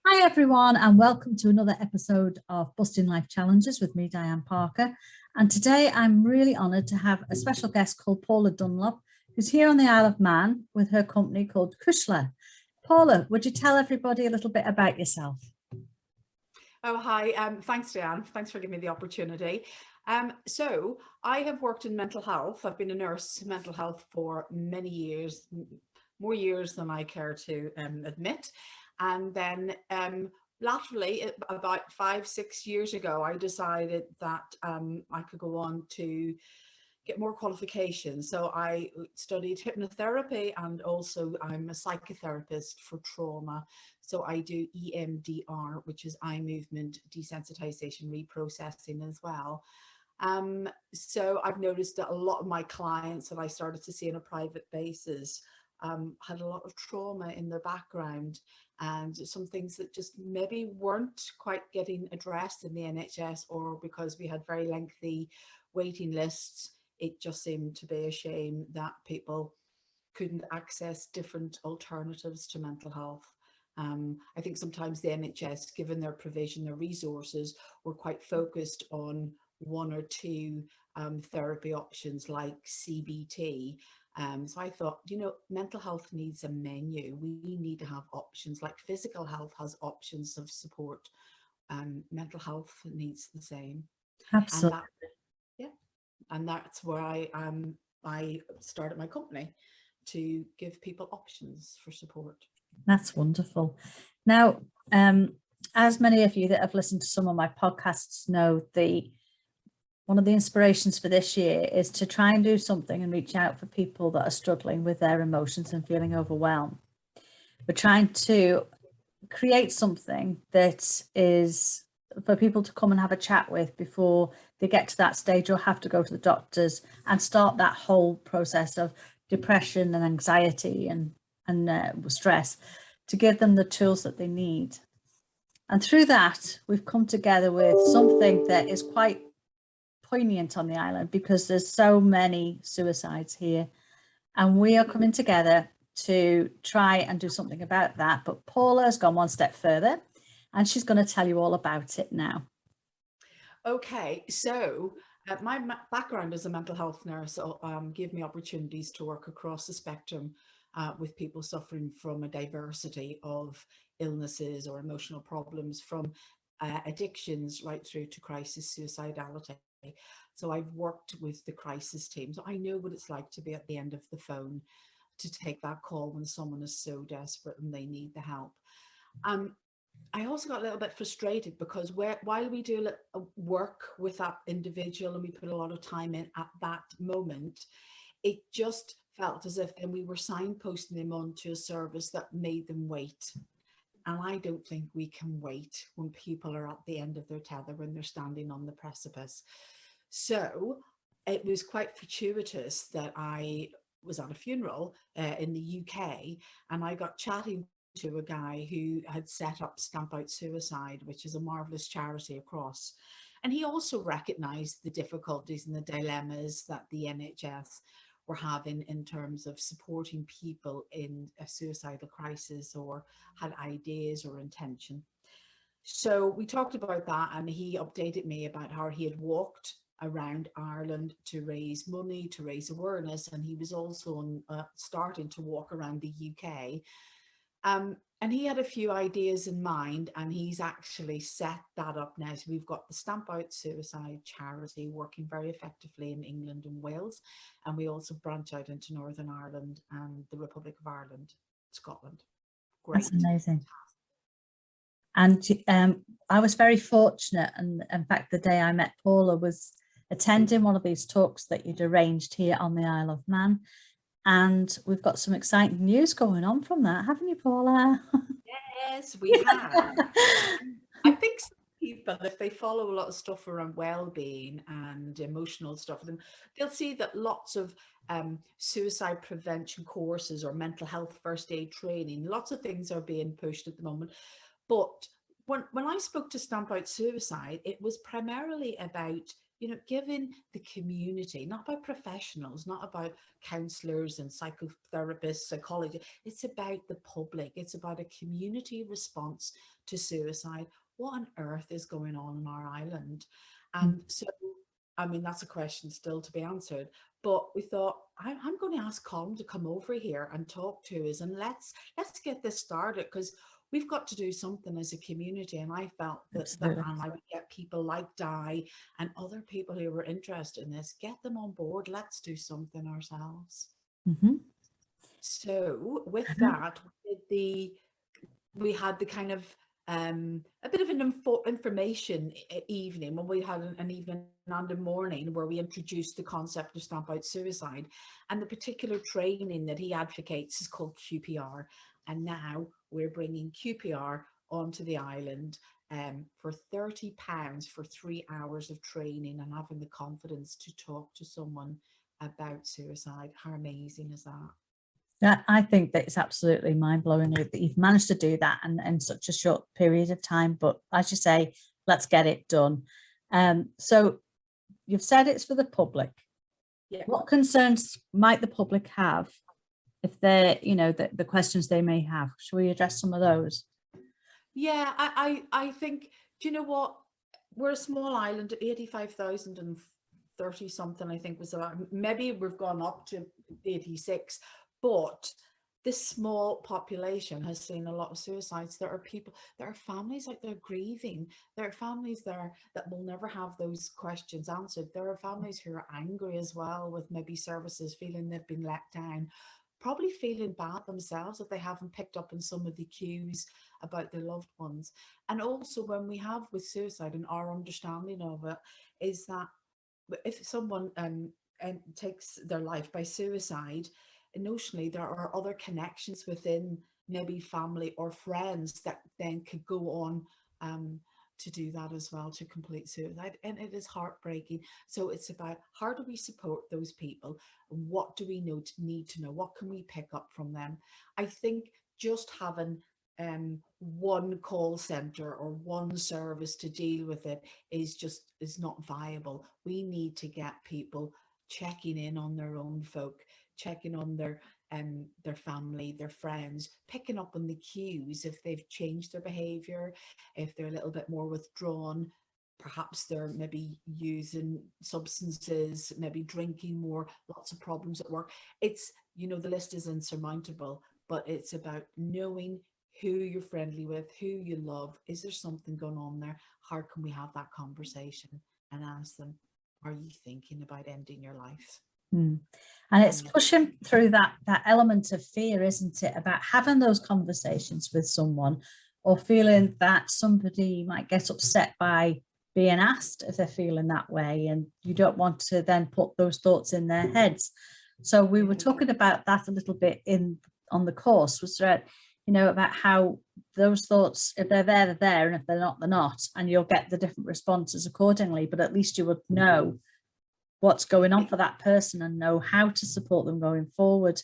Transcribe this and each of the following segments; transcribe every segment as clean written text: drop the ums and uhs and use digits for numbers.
Hi everyone, and welcome to another episode of Busting Life Challenges with me, Diane Parker. And today I'm really honoured to have a special guest called Paula Dunlop, who's here on the Isle of Man with her company called Cushla. Paula, would you tell everybody a little bit about yourself? Oh, hi. Thanks, Diane. Thanks for giving me the opportunity. So I have worked in mental health. I've been a nurse in mental health for many years, more years than I care to admit. And then laterally, about 5-6 years ago, I decided that I could go on to get more qualifications. So I studied hypnotherapy, and also I'm a psychotherapist for trauma. So I do EMDR, which is eye movement desensitization reprocessing as well. So I've noticed that a lot of my clients that I started to see on a private basis had a lot of trauma in their background, and some things that just maybe weren't quite getting addressed in the NHS, or because we had very lengthy waiting lists. It just seemed to be a shame that people couldn't access different alternatives to mental health. I think sometimes the NHS, given their provision, their resources, were quite focused on one or two therapy options like CBT. So I thought, mental health needs a menu. We need to have options, like physical health has options of support. Mental health needs the same. And Absolutely. that, yeah, and that's where I started my company, to give people options for support. That's wonderful. Now, as many of you that have listened to some of my podcasts know, one of the inspirations for this year is to try and do something and reach out for people that are struggling with their emotions and feeling overwhelmed. We're trying to create something that is for people to come and have a chat with before they get to that stage or have to go to the doctors and start that whole process of depression and anxiety and stress, to give them the tools that they need. And through that, we've come together with something that is quite poignant on the island, because there's so many suicides here, and we are coming together to try and do something about that. But Paula has gone one step further, and she's going to tell you all about it now. Okay, so my background as a mental health nurse gave me opportunities to work across the spectrum with people suffering from a diversity of illnesses or emotional problems, from addictions right through to crisis suicidality. So I've worked with the crisis team, so I know what it's like to be at the end of the phone, to take that call when someone is so desperate and they need the help. I also got a little bit frustrated because while we do work with that individual and we put a lot of time in at that moment, it just felt as if then we were signposting them onto a service that made them wait. And I don't think we can wait when people are at the end of their tether, when they're standing on the precipice. So it was quite fortuitous that I was at a funeral in the UK, and I got chatting to a guy who had set up Stamp Out Suicide, which is a marvelous charity across. And he also recognised the difficulties and the dilemmas that the NHS were having in terms of supporting people in a suicidal crisis, or had ideas or intention. So we talked about that, and he updated me about how he had walked around Ireland to raise money, to raise awareness, and he was also starting to walk around the UK. And he had a few ideas in mind, and he's actually set that up now. So we've got the Stamp Out Suicide charity working very effectively in England and Wales, and we also branch out into Northern Ireland and the Republic of Ireland, Scotland. Great. That's amazing. And I was very fortunate, and in fact the day I met Paula was attending one of these talks that you'd arranged here on the Isle of Man, and we've got some exciting news going on from that, haven't you, Paula? Yes, we have. I think some people, if they follow a lot of stuff around well-being and emotional stuff, then they'll see that lots of suicide prevention courses or mental health first aid training, lots of things are being pushed at the moment. But when I spoke to Stamp Out Suicide, it was primarily about you know, given the community, not by professionals, not about counselors and psychotherapists, psychology, it's about the public, it's about a community response to suicide. What on earth is going on our island? And so, I mean, that's a question still to be answered, but we thought, I'm going to ask Colin to come over here and talk to us, and let's get this started, because we've got to do something as a community. And I felt that Absolutely. and I would get people like Di and other people who were interested in this, get them on board. Let's do something ourselves. Mhm. So with that, we had the kind of a bit of an information evening, when we had an evening and a morning where we introduced the concept of stamp out suicide, and the particular training that he advocates is called QPR. And now we're bringing QPR onto the island for £30 for 3 hours of training and having the confidence to talk to someone about suicide. How amazing is that? Yeah, I think that it's absolutely mind-blowing that you've managed to do that in such a short period of time. But as you say, let's get it done. So you've said it's for the public. Yeah. What concerns might the public have if they're, you know, the questions they may have? Shall we address some of those? Yeah, I think, do you know what? We're a small island, 85,030 something, I think was about, maybe we've gone up to 86, but this small population has seen a lot of suicides. There are people, there are families out there grieving. There are families there that will never have those questions answered. There are families who are angry as well, with maybe services, feeling they've been let down, probably feeling bad themselves that they haven't picked up on some of the cues about their loved ones. And also, when we have with suicide, and our understanding of it is that if someone takes their life by suicide, notionally there are other connections within maybe family or friends that then could go on to do that as well, to complete suicide. And it is heartbreaking. So it's about, how do we support those people? What do we need to know? What can we pick up from them? I think just having one call center or one service to deal with it is not viable. We need to get people checking in on their own folk, checking on their family, their friends, picking up on the cues if they've changed their behavior, if they're a little bit more withdrawn, perhaps they're maybe using substances, maybe drinking more, lots of problems at work. It's, you know, the list is insurmountable, but it's about knowing who you're friendly with, who you love. Is there something going on there? How can we have that conversation and ask them, are you thinking about ending your life? And it's pushing through that element of fear, isn't it, about having those conversations with someone, or feeling that somebody might get upset by being asked if they're feeling that way, and you don't want to then put those thoughts in their heads. So we were talking about that a little bit on the course, was that, you know, about how those thoughts, if they're there, they're there, and if they're not, they're not, and you'll get the different responses accordingly. But at least you would know what's going on for that person and know how to support them going forward.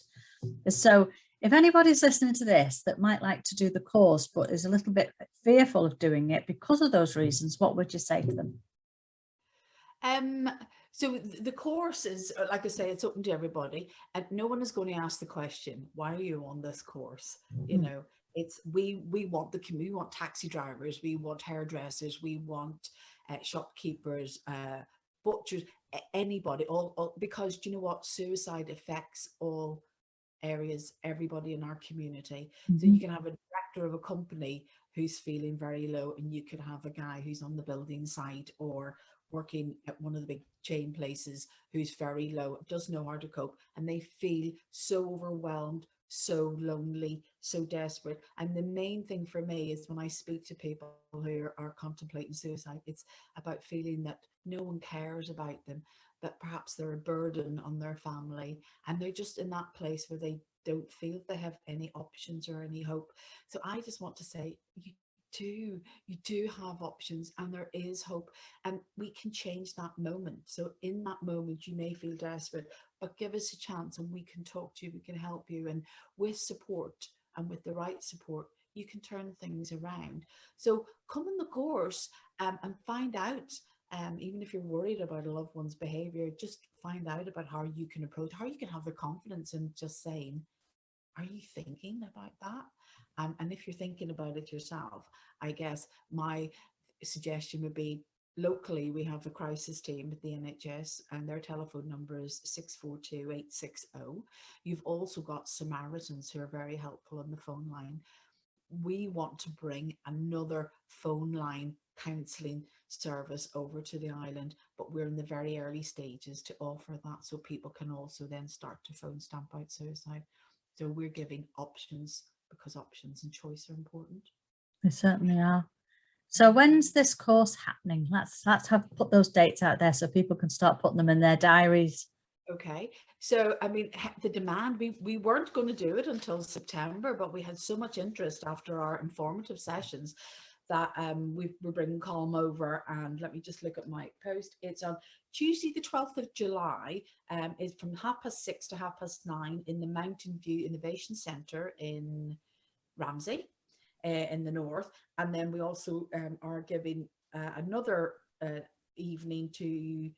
So if anybody's listening to this that might like to do the course but is a little bit fearful of doing it because of those reasons, what would you say to them? So the course is, like I say, it's open to everybody, and no one is going to ask the question, why are you on this course? You know, it's, we want we want taxi drivers, we want hairdressers, we want shopkeepers, butchers, anybody, all, because do you know what, suicide affects all areas, everybody in our community. So you can have a director of a company who's feeling very low, and you could have a guy who's on the building site or working at one of the big chain places who's very low, doesn't know how to cope, and they feel so overwhelmed, so lonely, so desperate. And the main thing for me is, when I speak to people who are contemplating suicide, it's about feeling that no one cares about them, that perhaps they're a burden on their family, and they're just in that place where they don't feel they have any options or any hope. So I just want to say, you do have options, and there is hope, and we can change that moment. So in that moment you may feel desperate, but give us a chance and we can talk to you, we can help you, and with support, and with the right support, you can turn things around. So come on the course and find out even if you're worried about a loved one's behavior, just find out about how you can approach, how you can have the confidence in just saying, are you thinking about that? And if you're thinking about it yourself, I guess my suggestion would be, locally we have a crisis team at the NHS, and their telephone number is 642 860. You've also got Samaritans who are very helpful on the phone line. We want to bring another phone line counselling service over to the island, but we're in the very early stages to offer that, so people can also then start to phone stamp out suicide. So we're giving options, because options and choice are important. They certainly are. So when's this course happening? Let's have put those dates out there so people can start putting them in their diaries. Okay, so I mean, the demand, we weren't going to do it until September, but we had so much interest after our informative sessions that we're bringing Colm over. And let me just look at my post. It's on Tuesday the 12th of July. Is from 6:30 to 9:30 in the Mountain View Innovation Centre in Ramsey, in the north. And then we also are giving another evening to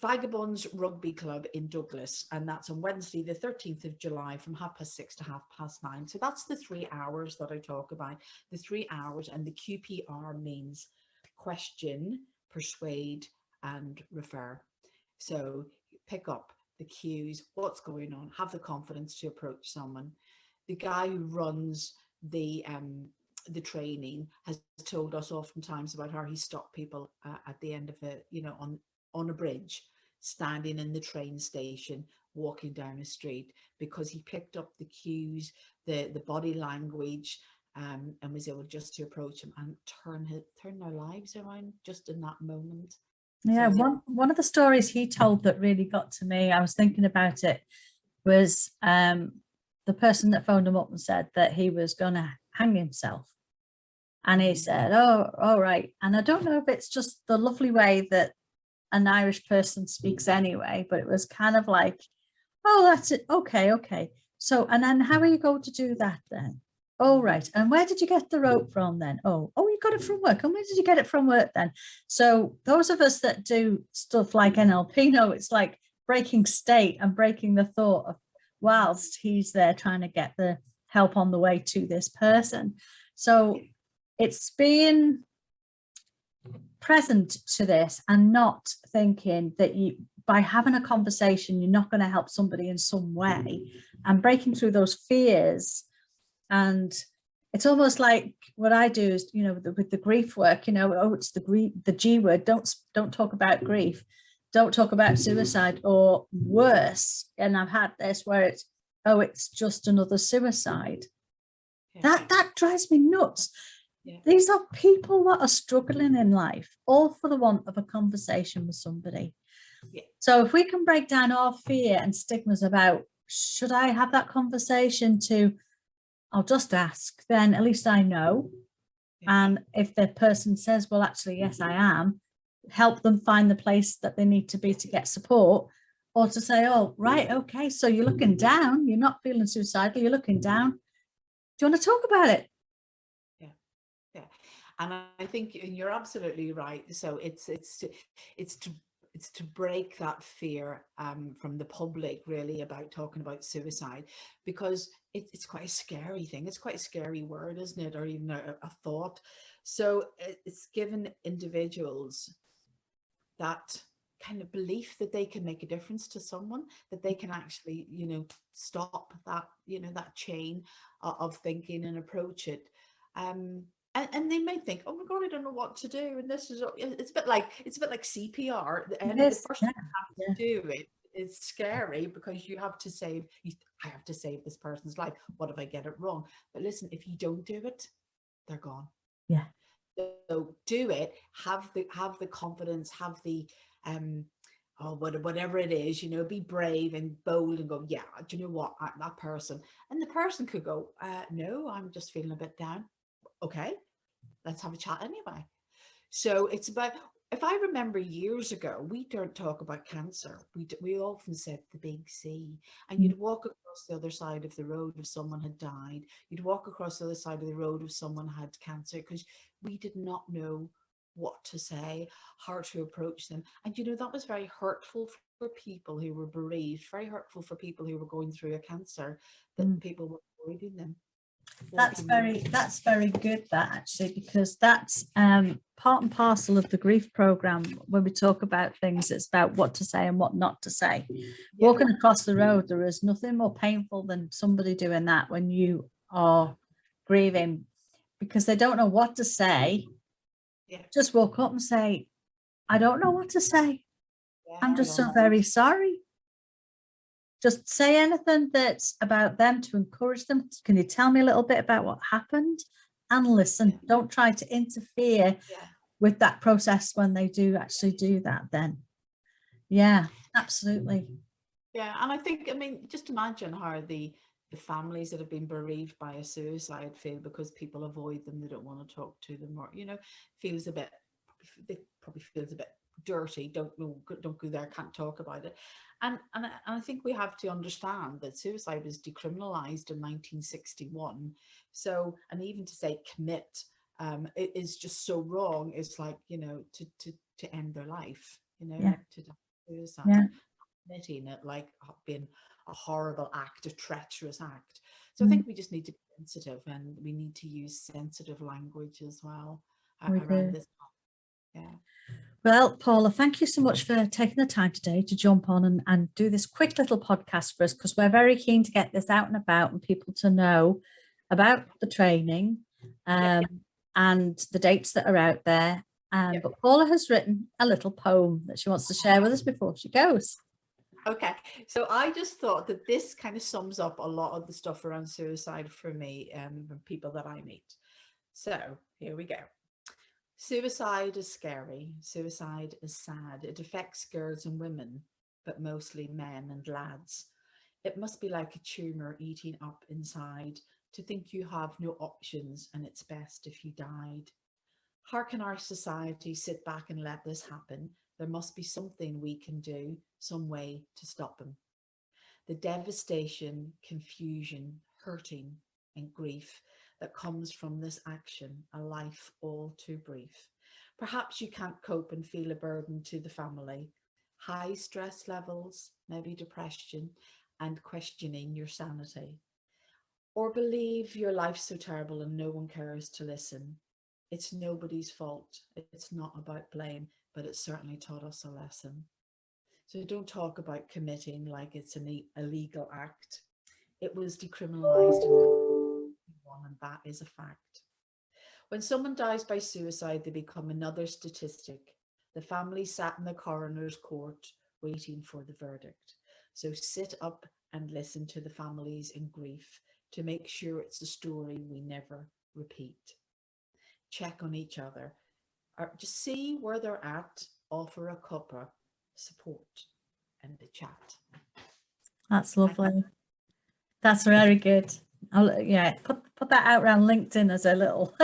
Vagabonds Rugby Club in Douglas, and that's on Wednesday the 13th of July from 6:30 to 9:30. So that's the 3 hours that I talk about, the 3 hours. And the QPR means question, persuade and refer. So pick up the cues, what's going on, have the confidence to approach someone. The guy who runs the training has told us oftentimes about how he stopped people at the end of it, you know, on a bridge, standing in the train station, walking down a street, because he picked up the cues, the body language, and was able just to approach him and turn their lives around just in that moment. Yeah, So one of the stories he told that really got to me, I was thinking about it, was the person that phoned him up and said that he was going to hang himself. And he said, oh, all right. And I don't know if it's just the lovely way that an Irish person speaks anyway, but it was kind of like, oh, that's it. Okay, okay. So, and then how are you going to do that then? Oh, right. And where did you get the rope from then? Oh, you got it from work. And where did you get it from work then? So those of us that do stuff like NLP know it's like breaking state and breaking the thought of whilst he's there trying to get the help on the way to this person. So it's being present to this and not thinking that you, by having a conversation, you're not going to help somebody in some way, and breaking through those fears. And it's almost like what I do is, you know, with the grief work, you know, oh, it's the G word. Don't talk about grief. Don't talk about suicide, or worse. And I've had this where it's, oh, it's just another suicide. Yeah. That drives me nuts. Yeah. These are people that are struggling in life, all for the want of a conversation with somebody. Yeah. So if we can break down our fear and stigmas about, should I have that conversation, to, I'll just ask, then at least I know. Yeah. And if the person says, well, actually, yes, I am, help them find the place that they need to be to get support, or to say, oh, right, okay, so you're looking down, you're not feeling suicidal, you're looking down. Do you want to talk about it? Yeah, and I think you're absolutely right. So it's to break that fear from the public, really, about talking about suicide, because it's quite a scary thing. It's quite a scary word, isn't it, or even a thought. So it's given individuals that kind of belief that they can make a difference to someone, that they can actually, you know, stop that, you know, that chain of thinking and approach it. And they may think, oh my God, I don't know what to do. And this is, it's a bit like CPR. And the first time you have to do it, it's scary, because you have to save, I have to save this person's life. What if I get it wrong? But listen, if you don't do it, they're gone. Yeah. So do it, have the confidence, have the, whatever it is, you know, be brave and bold and go, yeah, do you know what, that person, and the person could go, no, I'm just feeling a bit down. Okay, let's have a chat anyway. So it's about, if I remember years ago, we don't talk about cancer. We often said the big C, and you'd walk across the other side of the road if someone had died. You'd walk across the other side of the road if someone had cancer, because we did not know what to say, how to approach them. And, you know, that was very hurtful for people who were bereaved, very hurtful for people who were going through a cancer, that people were avoiding them. That's very good, that actually, because that's part and parcel of the grief program. When we talk about things, it's about what to say and what not to say. Walking across the road, there is nothing more painful than somebody doing that when you are grieving, because they don't know what to say. Just walk up and say, I don't know what to say. I'm just so very sorry. Just say anything that's about them to encourage them. Can you tell me a little bit about what happened? And listen, don't try to interfere with that process when they do actually do that then. Yeah, absolutely. Yeah, and I think, I mean, just imagine how the families that have been bereaved by a suicide feel, because people avoid them, they don't want to talk to them, or, you know, feels a bit, they probably feels a bit dirty, don't go there, can't talk about it. And I think we have to understand that suicide was decriminalized in 1961. So, and even to say commit, it is just so wrong. It's like, you know, to end their life, you know, to die suicide. Committing it like being a horrible act, a treacherous act. So I think we just need to be sensitive, and we need to use sensitive language as well around this. Yeah. Well, Paula, thank you so much for taking the time today to jump on and do this quick little podcast for us, because we're very keen to get this out and about and people to know about the training and the dates that are out there. But Paula has written a little poem that she wants to share with us before she goes. Okay, so I just thought that this kind of sums up a lot of the stuff around suicide for me and people that I meet. So here we go. Suicide is scary. Suicide is sad. It affects girls and women, but mostly men and lads. It must be like a tumor eating up inside, to think you have no options and it's best if you died. How can our society sit back and let this happen? There must be something we can do, some way to stop him. The devastation, confusion, hurting, and grief that comes from this action, a life all too brief. Perhaps you can't cope and feel a burden to the family. High stress levels, maybe depression, and questioning your sanity. Or believe your life's so terrible and no one cares to listen. It's nobody's fault. It's not about blame, but it certainly taught us a lesson. So don't talk about committing like it's an illegal act. It was decriminalized in 1991, and that is a fact. When someone dies by suicide, they become another statistic. The family sat in the coroner's court waiting for the verdict. So sit up and listen to the families in grief to make sure it's a story we never repeat. Check on each other, or just see where they're at, offer a cuppa, support, and the chat. That's lovely. That's very good. I'll put that out around LinkedIn as a little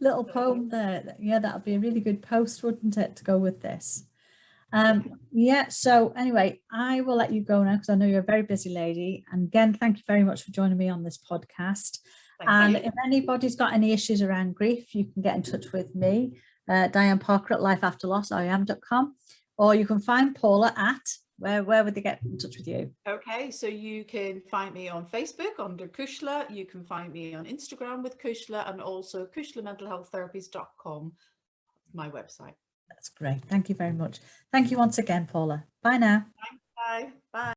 little poem there. Yeah, that'll be a really good post, wouldn't it, to go with this? So anyway, I will let you go now because I know you're a very busy lady. And again, thank you very much for joining me on this podcast. And if anybody's got any issues around grief, you can get in touch with me, Diane Parker at lifeafterlossiam.com, or you can find Paula at, where would they get in touch with you? Okay, so you can find me on Facebook under Cushla. You can find me on Instagram with Cushla, and also CushlaMentalHealthTherapies.com, my website. That's great. Thank you very much. Thank you once again, Paula. Bye now. Bye. Bye.